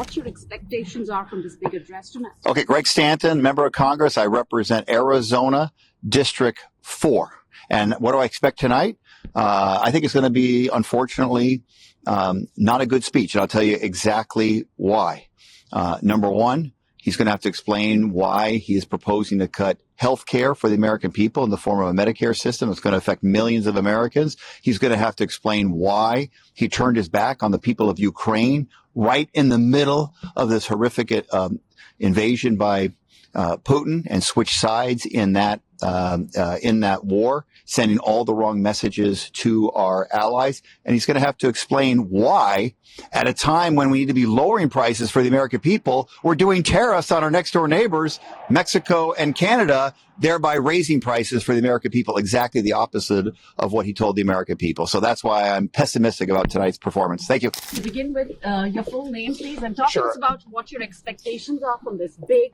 what your expectations are from this big address tonight. Okay, Greg Stanton, member of Congress. I represent Arizona District 4. And what do I expect tonight? I think it's going to be, unfortunately, not a good speech. And I'll tell you exactly why. Number one, he's going to have to explain why he is proposing to cut health care for the American people in the form of a Medicare system. It's going to affect millions of Americans. He's going to have to explain why he turned his back on the people of Ukraine right in the middle of this horrific invasion by Putin and switched sides in that war, sending all the wrong messages to our allies. And he's going to have to explain why, at a time when we need to be lowering prices for the American people, we're doing tariffs on our next door neighbors, Mexico and Canada, thereby raising prices for the American people, exactly the opposite of what he told the American people. So that's why I'm pessimistic about tonight's performance. Thank you. To begin with, your full name, please, and talk to us about what your expectations are from this big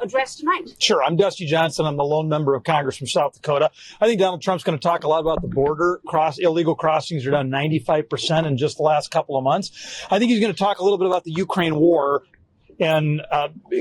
address tonight. Sure. I'm Dusty Johnson. I'm the lone member of Congress from South Dakota. I think Donald Trump's going to talk a lot about the border. Illegal crossings are down 95% in just the last couple of months. I think he's going to talk a little bit about the Ukraine war. And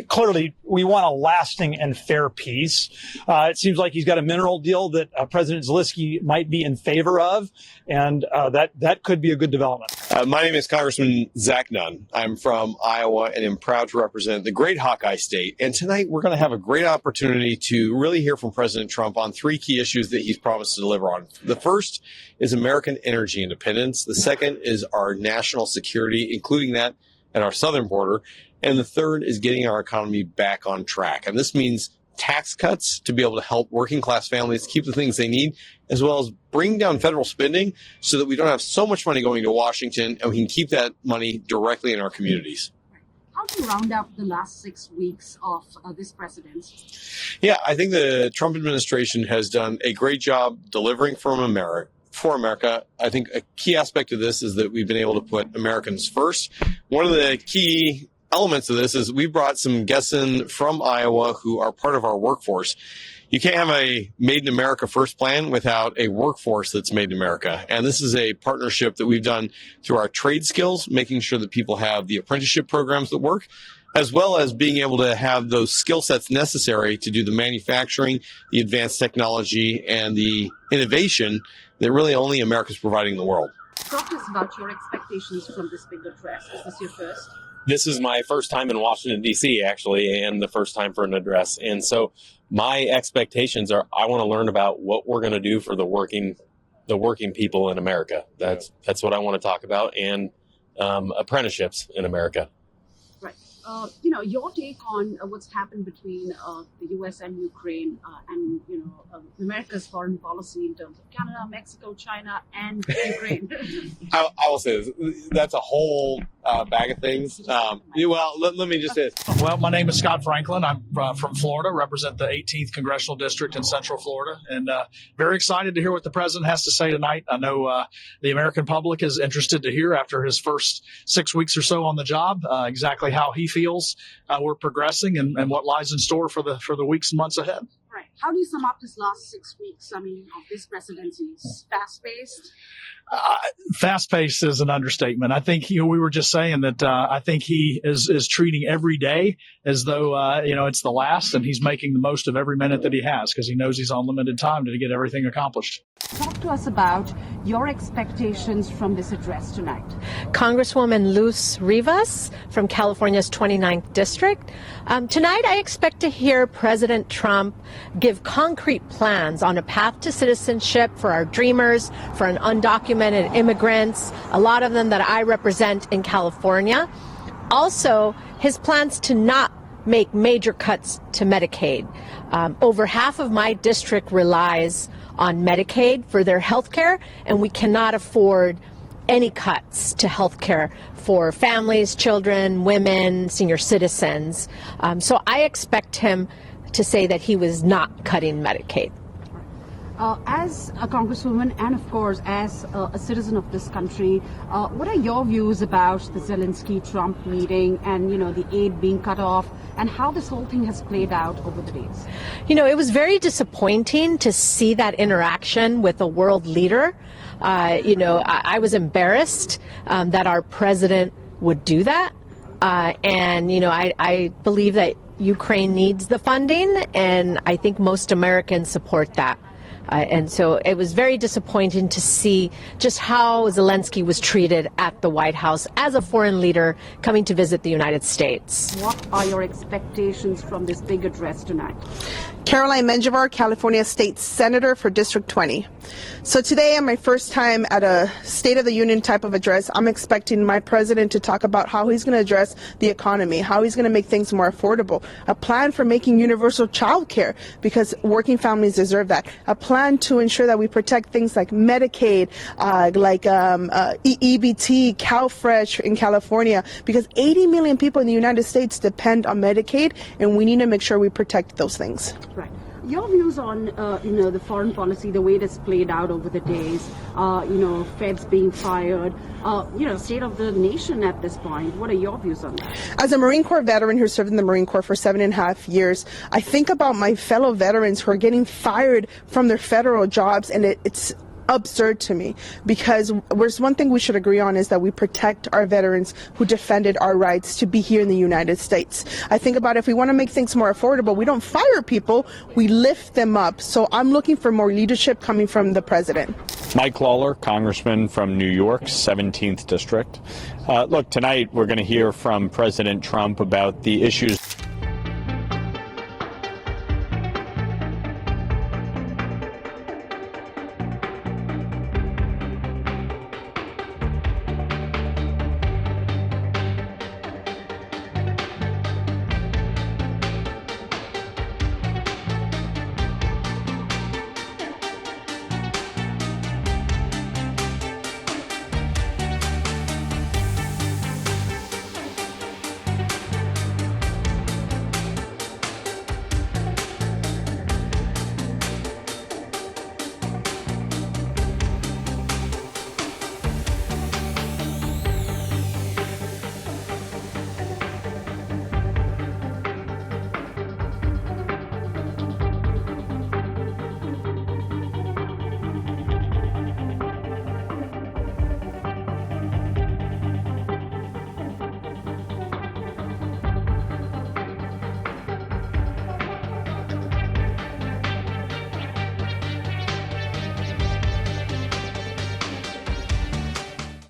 clearly, we want a lasting and fair peace. It seems like he's got a mineral deal that President Zelensky might be in favor of, and that could be a good development. My name is Congressman Zach Nunn. I'm from Iowa and am proud to represent the great Hawkeye State. And tonight, we're going to have a great opportunity to really hear from President Trump on three key issues that he's promised to deliver on. The first is American energy independence. The second is our national security, including that at our southern border. And the third is getting our economy back on track. And this means tax cuts to be able to help working class families keep the things they need, as well as bring down federal spending so that we don't have so much money going to Washington and we can keep that money directly in our communities. How do you round up the last 6 weeks of this presidency? Yeah, I think the Trump administration has done a great job delivering for America. I think a key aspect of this is that we've been able to put Americans first. One of the key elements of this is we brought some guests in from Iowa who are part of our workforce. You can't have a Made in America first plan without a workforce that's made in America. And this is a partnership that we've done through our trade skills, making sure that people have the apprenticeship programs that work, as well as being able to have those skill sets necessary to do the manufacturing, the advanced technology, and the innovation that really only America is providing the world. Talk to us about your expectations from this big address. Is this your first? This is my first time in Washington, D.C., actually, and the first time for an address. And so my expectations are I want to learn about what we're going to do for the working people in America. That's what I want to talk about, and apprenticeships in America. Right. Your take on what's happened between the U.S. and Ukraine and, America's foreign policy in terms of Canada, Mexico, China, and Ukraine. I will say this. That's a whole bag of things. Let me just say this. Well, my name is Scott Franklin. I'm from Florida, represent the 18th Congressional District in Central Florida, and very excited to hear what the president has to say tonight. I know the American public is interested to hear after his first 6 weeks or so on the job exactly how he feels we're progressing and what lies in store for the weeks and months ahead. Right. How do you sum up this last 6 weeks? Of this presidency? Fast-paced? Fast-paced is an understatement. I think, we were just saying that I think he is treating every day as though, it's the last, and he's making the most of every minute that he has because he knows he's on limited time to get everything accomplished. Talk to us about your expectations from this address tonight. Congresswoman Luz Rivas from California's 29th District. Tonight, I expect to hear President Trump give concrete plans on a path to citizenship for our dreamers, for an undocumented immigrants, a lot of them that I represent in California. Also, his plans to not make major cuts to Medicaid. Over half of my district relies on Medicaid for their health care, and we cannot afford any cuts to health care for families, children, women, senior citizens. So I expect him to say that he was not cutting Medicaid. As a congresswoman and, of course, as a citizen of this country, what are your views about the Zelensky-Trump meeting and, the aid being cut off and how this whole thing has played out over the days? It was very disappointing to see that interaction with a world leader. I was embarrassed that our president would do that. And, you know, I believe that Ukraine needs the funding, and I think most Americans support that. And so it was very disappointing to see just how Zelensky was treated at the White House as a foreign leader coming to visit the United States. What are your expectations from this big address tonight? Caroline Menjivar, California State Senator for District 20. So today, on my first time at a State of the Union type of address, I'm expecting my president to talk about how he's going to address the economy, how he's going to make things more affordable, a plan for making universal child care because working families deserve that, a plan to ensure that we protect things like Medicaid, EBT, CalFresh in California, because 80 million people in the United States depend on Medicaid, and we need to make sure we protect those things. Right. Your views on, the foreign policy, the way it has played out over the days, feds being fired, state of the nation at this point. What are your views on that? As a Marine Corps veteran who served in the Marine Corps for 7.5 years, I think about my fellow veterans who are getting fired from their federal jobs, and it's absurd to me, because there's one thing we should agree on is that we protect our veterans who defended our rights to be here in the United States. I think about if we want to make things more affordable, we don't fire people, we lift them up. So I'm looking for more leadership coming from the president. Mike Lawler, Congressman from New York, 17th District. Look, tonight we're going to hear from President Trump about the issues